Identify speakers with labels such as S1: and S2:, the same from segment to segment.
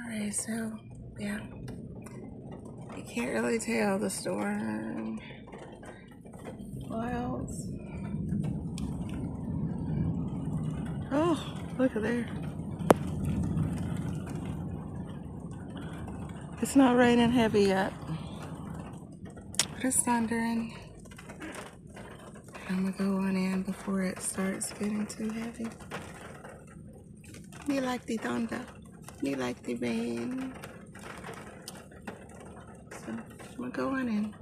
S1: Alright, so yeah, you can't really tell the storm clouds. Oh, look at there. It's not raining heavy yet, but it's thundering. I'm gonna go on in before it starts getting too heavy. Me like the thunder. Me like the rain. So I'm gonna go on in.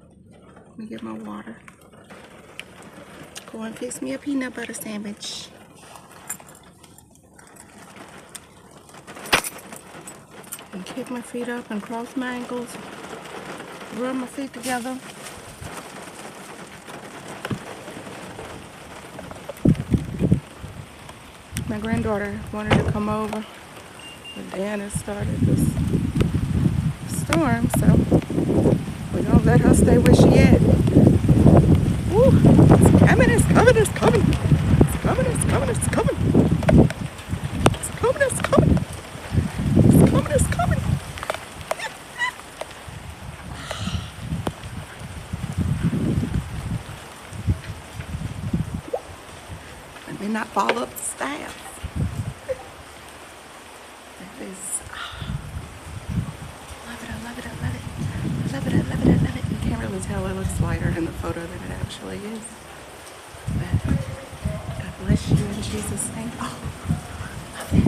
S1: Let me get my water. Go and fix me a peanut butter sandwich. And kick my feet up and cross my ankles. Rub my feet together. My granddaughter wanted to come over, but Dan has started this storm, so we're gonna let her stay where she at. Woo! It's coming, it's coming, it's coming. It's coming, it's coming, it's coming. It's coming, it's coming. It's coming, it's coming. Let me not fall up the stairs. That is, love it, I love it, I love it. I love it, I love it, I love it. You can't really tell, it looks lighter in the photo than it actually is. But God bless you in Jesus' name. Oh, love it.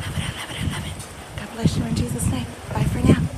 S1: Love it, I love it, I love it. God bless you in Jesus' name. Bye for now.